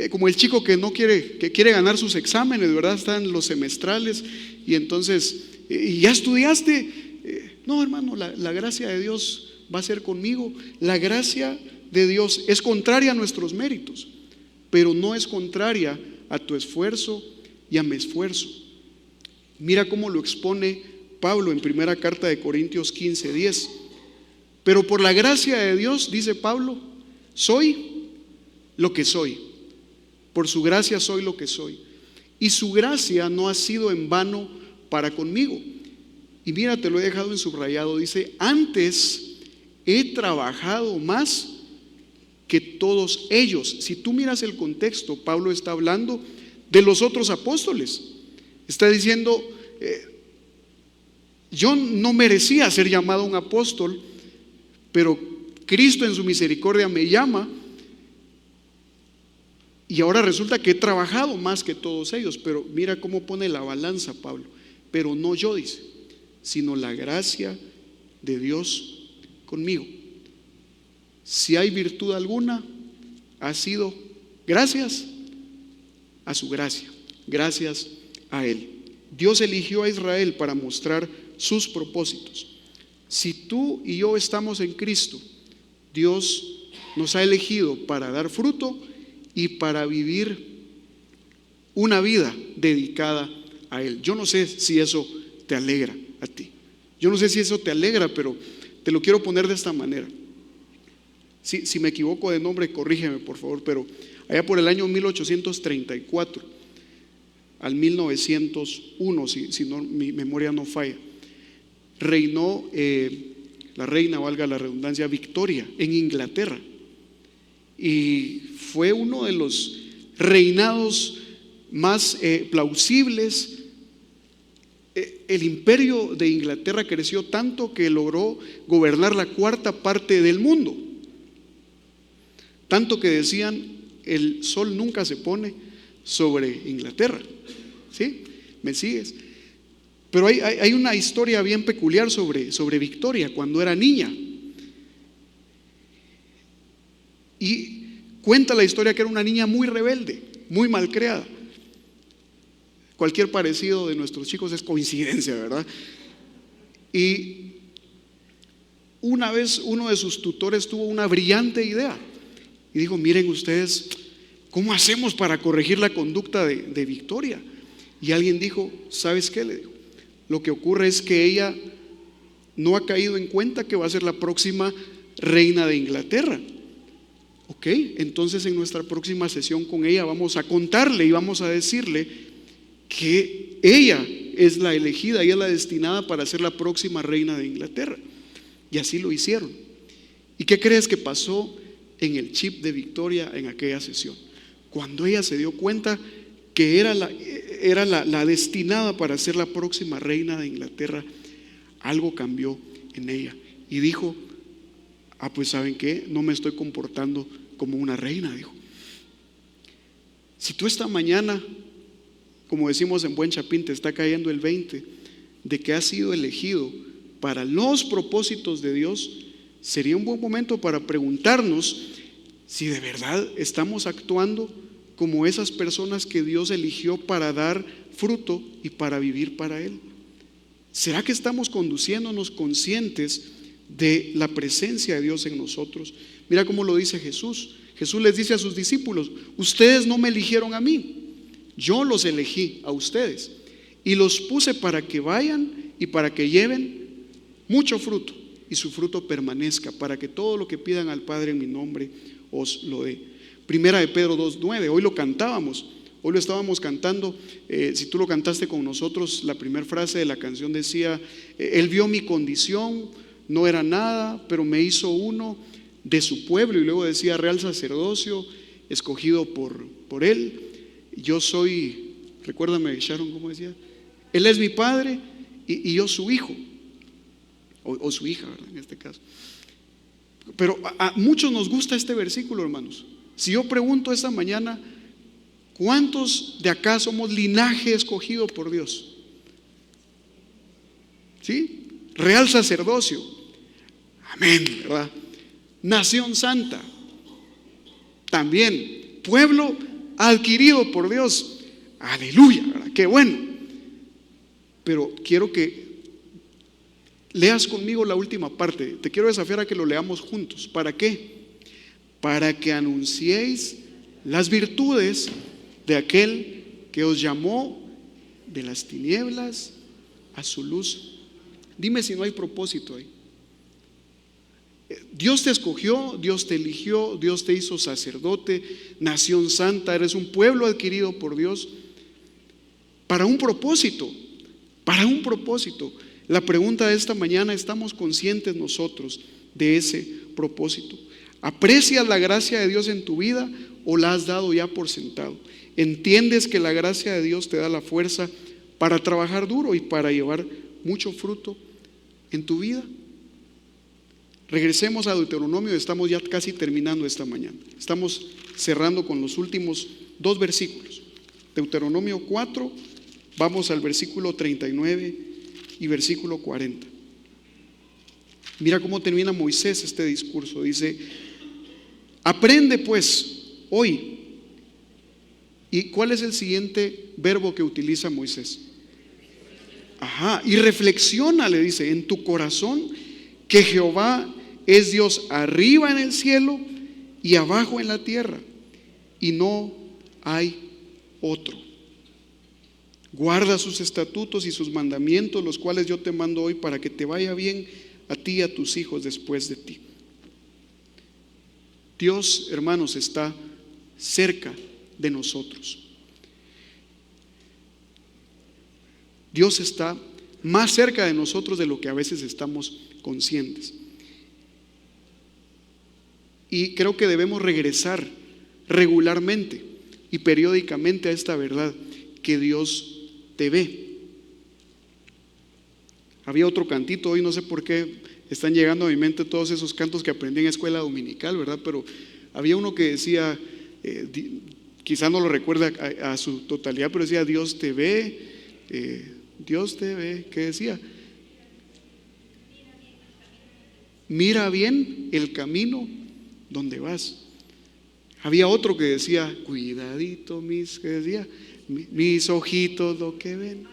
Como el chico que quiere ganar sus exámenes, ¿verdad? Están los semestrales y entonces, ¿y ya estudiaste? No, hermano, la gracia de Dios va a ser conmigo. La gracia de Dios es contraria a nuestros méritos, pero no es contraria a tu esfuerzo y a mi esfuerzo. Mira cómo lo expone Pablo en primera carta de Corintios 15:10. Pero por la gracia de Dios, dice Pablo, soy lo que soy. Por su gracia soy lo que soy. Y su gracia no ha sido en vano para conmigo. Y mira, te lo he dejado en subrayado. Dice, antes he trabajado más que todos ellos. Si tú miras el contexto, Pablo está hablando de los otros apóstoles. Está diciendo, yo no merecía ser llamado un apóstol, pero Cristo en su misericordia me llama. Y ahora resulta que he trabajado más que todos ellos. Pero mira cómo pone la balanza Pablo. Pero no yo, dice, sino la gracia de Dios conmigo. Si hay virtud alguna, ha sido gracias a su gracia, gracias a Él. Dios eligió a Israel para mostrar sus propósitos. Si tú y yo estamos en Cristo, Dios nos ha elegido para dar fruto y para vivir una vida dedicada a Él. Yo no sé si eso te alegra a ti. Yo no sé si eso te alegra, pero te lo quiero poner de esta manera. Si me equivoco de nombre, corrígeme por favor, pero allá por el año 1834 al 1901, si no, mi memoria no falla, reinó la reina, valga la redundancia, Victoria en Inglaterra. Y fue uno de los reinados más plausibles. El imperio de Inglaterra creció tanto que logró gobernar la cuarta parte del mundo. Tanto que decían, el sol nunca se pone sobre Inglaterra. ¿Sí? ¿Me sigues? Pero hay una historia bien peculiar sobre Victoria cuando era niña. Y cuenta la historia que era una niña muy rebelde, muy malcriada. Cualquier parecido de nuestros chicos es coincidencia, ¿verdad? Y una vez uno de sus tutores tuvo una brillante idea y dijo, miren ustedes, ¿cómo hacemos para corregir la conducta de Victoria? Y alguien dijo: ¿sabes qué? Le dijo: lo que ocurre es que ella no ha caído en cuenta que va a ser la próxima reina de Inglaterra. Ok, entonces en nuestra próxima sesión con ella vamos a contarle y vamos a decirle que ella es la elegida, ella es la destinada para ser la próxima reina de Inglaterra. Y así lo hicieron. ¿Y qué crees que pasó en el chip de Victoria en aquella sesión? Cuando ella se dio cuenta que era la destinada para ser la próxima reina de Inglaterra, algo cambió en ella y dijo: pues ¿saben qué? No me estoy comportando como una reina, dijo. Si tú esta mañana, como decimos en buen chapín, te está cayendo el 20 de que has sido elegido para los propósitos de Dios, sería un buen momento para preguntarnos si de verdad estamos actuando como esas personas que Dios eligió para dar fruto y para vivir para Él. ¿Será que estamos conduciéndonos conscientes de la presencia de Dios en nosotros? Mira cómo lo dice Jesús. Jesús les dice a sus discípulos: ustedes no me eligieron a mí, yo los elegí a ustedes y los puse para que vayan y para que lleven mucho fruto y su fruto permanezca, para que todo lo que pidan al Padre en mi nombre os lo dé. Primera de Pedro 2:9, hoy lo cantábamos. Hoy lo estábamos cantando, si tú lo cantaste con nosotros, la primera frase de la canción decía: Él vio mi condición, no era nada, pero me hizo uno de su pueblo. Y luego decía: real sacerdocio, escogido por Él. Yo soy, recuérdame Sharon, ¿cómo decía? Él es mi padre y yo su hijo, o su hija, ¿verdad? En este caso. Pero a muchos nos gusta este versículo, hermanos. Si yo pregunto esta mañana: ¿cuántos de acá somos linaje escogido por Dios? ¿Sí? Real sacerdocio, amén, ¿verdad? Nación santa, también. Pueblo adquirido por Dios, aleluya, ¿verdad? Qué bueno. Pero quiero que leas conmigo la última parte. Te quiero desafiar a que lo leamos juntos. ¿Para qué? Para que anunciéis las virtudes de aquel que os llamó de las tinieblas a su luz. Dime si no hay propósito ahí. Dios te escogió, Dios te eligió, Dios te hizo sacerdote, nación santa, eres un pueblo adquirido por Dios para un propósito, para un propósito. La pregunta de esta mañana: ¿estamos conscientes nosotros de ese propósito? ¿Aprecias la gracia de Dios en tu vida o la has dado ya por sentado? ¿Entiendes que la gracia de Dios te da la fuerza para trabajar duro y para llevar mucho fruto en tu vida? Regresemos a Deuteronomio, estamos ya casi terminando esta mañana. Estamos cerrando con los últimos 2 versículos. Deuteronomio 4, vamos al versículo 39 y versículo 40. Mira cómo termina Moisés este discurso. Dice: aprende pues hoy. ¿Y cuál es el siguiente verbo que utiliza Moisés? Y reflexiona, le dice, en tu corazón que Jehová es Dios arriba en el cielo y abajo en la tierra, y no hay otro. Guarda sus estatutos y sus mandamientos, los cuales yo te mando hoy, para que te vaya bien a ti y a tus hijos después de ti. Dios, hermanos, está cerca de nosotros. Dios está más cerca de nosotros de lo que a veces estamos conscientes. Y creo que debemos regresar regularmente y periódicamente a esta verdad: que Dios te ve. Había otro cantito hoy, no sé por qué están llegando a mi mente todos esos cantos que aprendí en escuela dominical, ¿verdad? Pero había uno que decía, quizá no lo recuerda a su totalidad, pero decía: Dios te ve, Dios te ve. ¿Qué decía? Mira bien el camino donde vas. Había otro que decía: cuidadito que decía: mis ojitos lo que ven.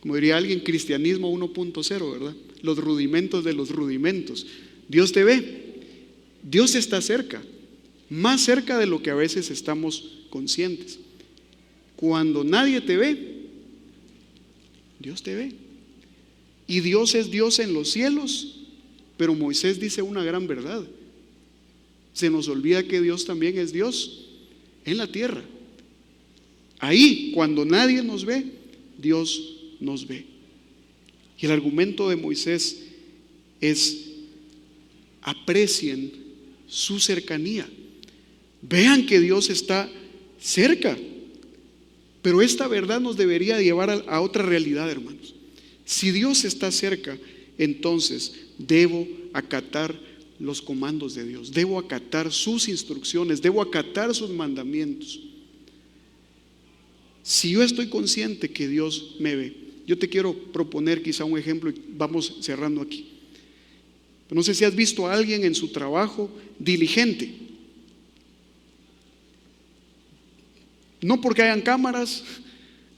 Como diría alguien, cristianismo 1.0, ¿verdad? Los rudimentos de los rudimentos. Dios te ve, Dios está cerca, más cerca de lo que a veces estamos conscientes. cuando nadie te ve, Dios te ve. Y Dios es Dios en los cielos, pero Moisés dice una gran verdad. Se nos olvida que Dios también es Dios en la tierra. Ahí, cuando nadie nos ve, Dios nos ve. Y el argumento de Moisés es: aprecien su cercanía. Vean que Dios está cerca. Pero esta verdad nos debería llevar a otra realidad, hermanos. Si Dios está cerca, entonces debo acatar los comandos de Dios, debo acatar sus instrucciones, debo acatar sus mandamientos. Si yo estoy consciente que Dios me ve, yo te quiero proponer quizá un ejemplo y vamos cerrando aquí. No sé si has visto a alguien en su trabajo diligente. No porque hayan cámaras,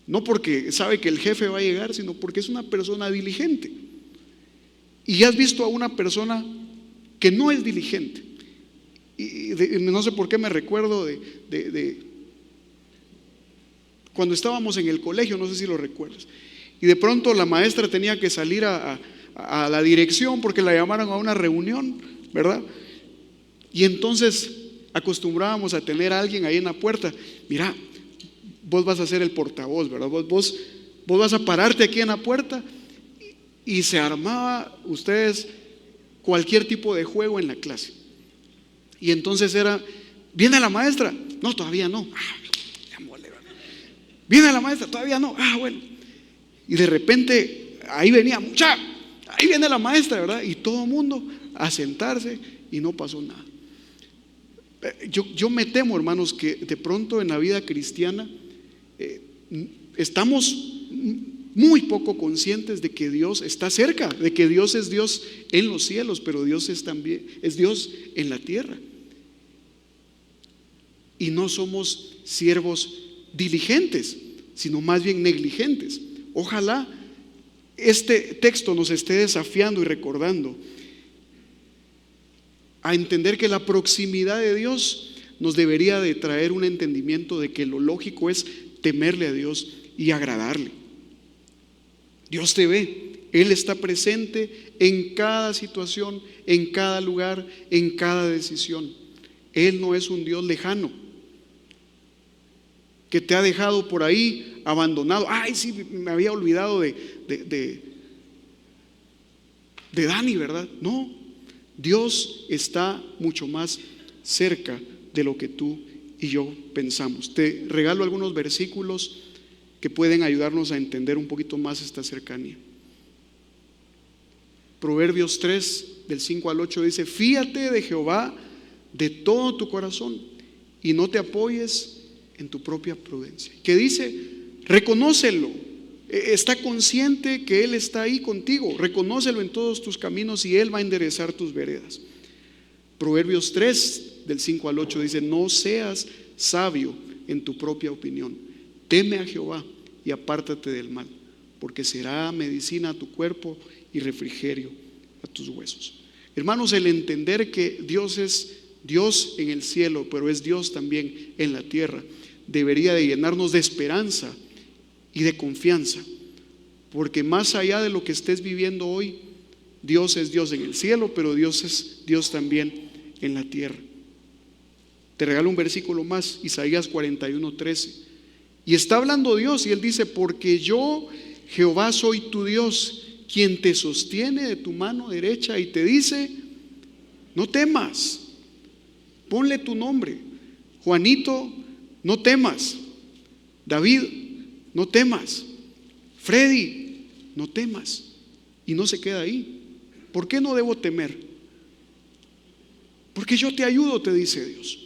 no porque sabe que el jefe va a llegar, sino porque es una persona diligente. Y has visto a una persona que no es diligente. Y no sé por qué me recuerdo de cuando estábamos en el colegio, no sé si lo recuerdas. Y de pronto la maestra tenía que salir a la dirección porque la llamaron a una reunión, ¿verdad? Y entonces acostumbrábamos a tener a alguien ahí en la puerta. Mira, vos vas a ser el portavoz, ¿verdad? Vos vas a pararte aquí en la puerta. Y se armaba ustedes cualquier tipo de juego en la clase. Y entonces era: ¿viene la maestra? No, todavía no. ¿Viene la maestra? Todavía no. Bueno. Y de repente ahí venía, ahí viene la maestra, ¿verdad? Y todo el mundo a sentarse y no pasó nada. Yo me temo, hermanos, que de pronto en la vida cristiana estamos muy poco conscientes de que Dios está cerca, de que Dios es Dios en los cielos, pero Dios es Dios en la tierra. Y no somos siervos diligentes, sino más bien negligentes. Ojalá este texto nos esté desafiando y recordando a entender que la proximidad de Dios nos debería de traer un entendimiento de que lo lógico es temerle a Dios y agradarle. Dios te ve, Él está presente en cada situación, en cada lugar, en cada decisión. Él no es un Dios lejano que te ha dejado por ahí abandonado. Ay, sí, me había olvidado de Dani, ¿verdad? No, Dios está mucho más cerca de lo que tú y yo pensamos. Te regalo algunos versículos que pueden ayudarnos a entender un poquito más esta cercanía. Proverbios 3, del 5 al 8 dice: fíate de Jehová de todo tu corazón y no te apoyes en tu propia prudencia. Que dice: reconócelo, está consciente que Él está ahí contigo, reconócelo en todos tus caminos y Él va a enderezar tus veredas. Proverbios 3, del 5 al 8 dice: no seas sabio en tu propia opinión, teme a Jehová y apártate del mal, porque será medicina a tu cuerpo y refrigerio a tus huesos. Hermanos, el entender que Dios es Dios en el cielo, pero es Dios también en la tierra, debería de llenarnos de esperanza y de confianza, porque más allá de lo que estés viviendo hoy, Dios es Dios en el cielo, pero Dios es Dios también en la tierra. Te regalo un versículo más, Isaías 41:13. Y está hablando Dios y Él dice: porque yo, Jehová, soy tu Dios, quien te sostiene de tu mano derecha y te dice: no temas. Ponle tu nombre. Juanito, no temas. David, no temas. Freddy, no temas. Y no se queda ahí. ¿Por qué no debo temer? Porque yo te ayudo, te dice Dios.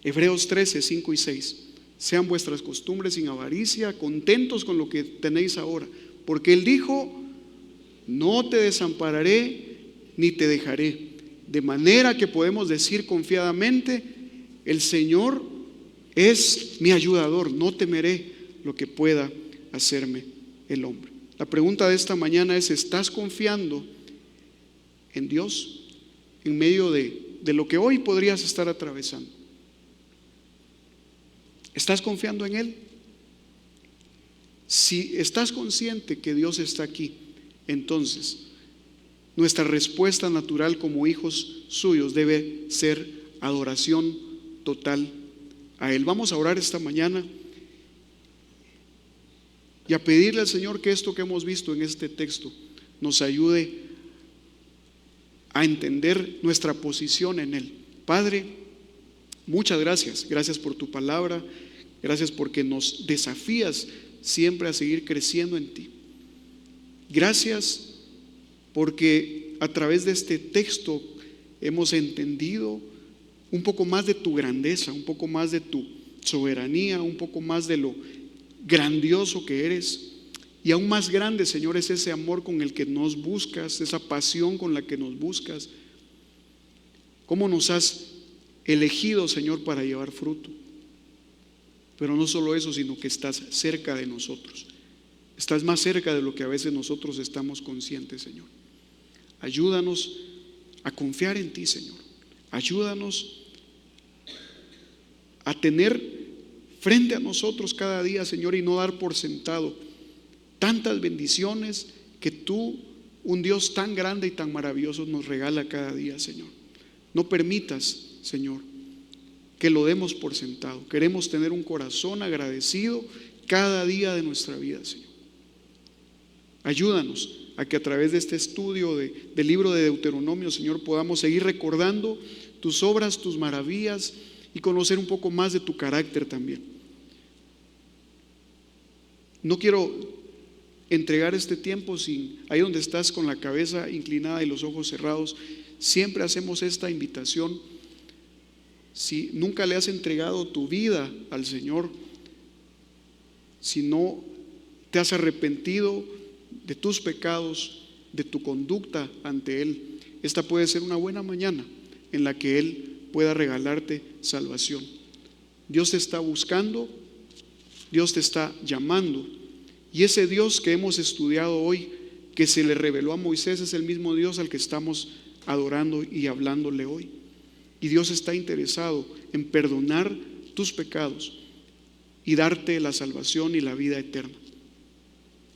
Hebreos 13, 5 y 6. Sean vuestras costumbres sin avaricia, contentos con lo que tenéis ahora, porque Él dijo: no te desampararé ni te dejaré. De manera que podemos decir confiadamente: el Señor es mi ayudador, no temeré lo que pueda hacerme el hombre. La pregunta de esta mañana es: ¿estás confiando en Dios en medio de lo que hoy podrías estar atravesando? ¿Estás confiando en Él? Si estás consciente que Dios está aquí, entonces nuestra respuesta natural como hijos suyos debe ser adoración total a Él. Vamos a orar esta mañana y a pedirle al Señor que esto que hemos visto en este texto nos ayude a entender nuestra posición en Él. Padre, muchas gracias. Gracias por tu palabra. Gracias porque nos desafías siempre a seguir creciendo en ti. Gracias porque a través de este texto hemos entendido un poco más de tu grandeza, un poco más de tu soberanía, un poco más de lo grandioso que eres. Y aún más grande, Señor, es ese amor con el que nos buscas, esa pasión con la que nos buscas. Cómo nos has elegido, Señor, para llevar fruto. Pero no solo eso, sino que estás cerca de nosotros. Estás más cerca de lo que a veces nosotros estamos conscientes, Señor. Ayúdanos a confiar en ti, Señor. Ayúdanos a tener frente a nosotros cada día, Señor, y no dar por sentado tantas bendiciones que tú, un Dios tan grande y tan maravilloso, nos regala cada día, Señor. No permitas, Señor, que lo demos por sentado. Queremos tener un corazón agradecido cada día de nuestra vida, Señor. Ayúdanos a que a través de este estudio del libro de Deuteronomio, Señor, podamos seguir recordando tus obras, tus maravillas y conocer un poco más de tu carácter también. No quiero entregar este tiempo sin, ahí donde estás con la cabeza inclinada y los ojos cerrados, siempre hacemos esta invitación. Si nunca le has entregado tu vida al Señor, si no te has arrepentido de tus pecados, de tu conducta ante Él, esta puede ser una buena mañana en la que Él pueda regalarte salvación. Dios te está buscando, Dios te está llamando, y ese Dios que hemos estudiado hoy, que se le reveló a Moisés, es el mismo Dios al que estamos adorando y hablándole hoy. Y Dios está interesado en perdonar tus pecados y darte la salvación y la vida eterna.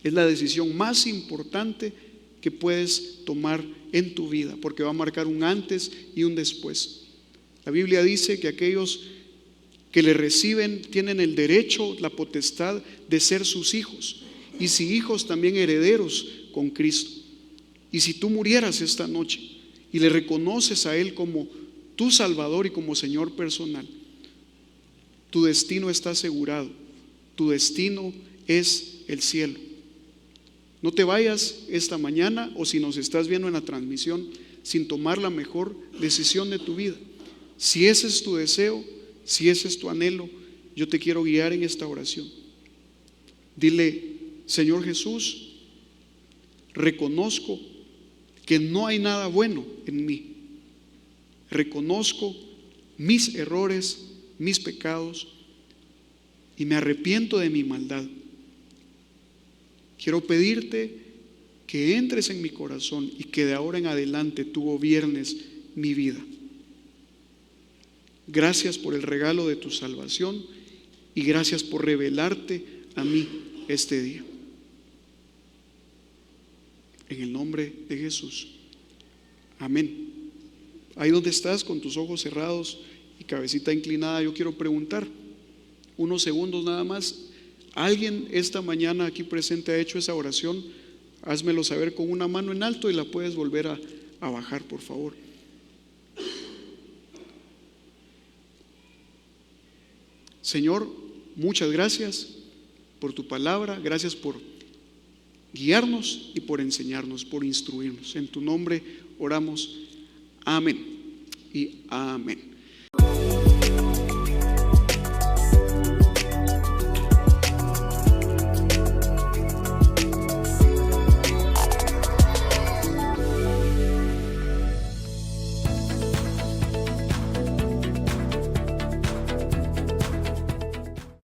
Es la decisión más importante que puedes tomar en tu vida, porque va a marcar un antes y un después. La Biblia dice que aquellos que le reciben tienen el derecho, la potestad de ser sus hijos, y si hijos, también herederos con Cristo. Y si tú murieras esta noche y le reconoces a Él como tu Salvador y como Señor personal, tu destino está asegurado. Tu destino es el cielo. No te vayas esta mañana, o si nos estás viendo en la transmisión, sin tomar la mejor decisión de tu vida. Si ese es tu deseo, si ese es tu anhelo, yo te quiero guiar en esta oración. Dile: Señor Jesús, reconozco que no hay nada bueno en mí. Reconozco mis errores, mis pecados, y me arrepiento de mi maldad. Quiero pedirte que entres en mi corazón y que de ahora en adelante tú gobiernes mi vida. Gracias por el regalo de tu salvación y gracias por revelarte a mí este día. En el nombre de Jesús. Amén. Ahí donde estás, con tus ojos cerrados y cabecita inclinada, yo quiero preguntar unos segundos nada más. ¿Alguien esta mañana aquí presente ha hecho esa oración? Házmelo saber con una mano en alto y la puedes volver a bajar, por favor. Señor, muchas gracias por tu palabra, gracias por guiarnos y por enseñarnos, por instruirnos. En tu nombre oramos. Amén y amén.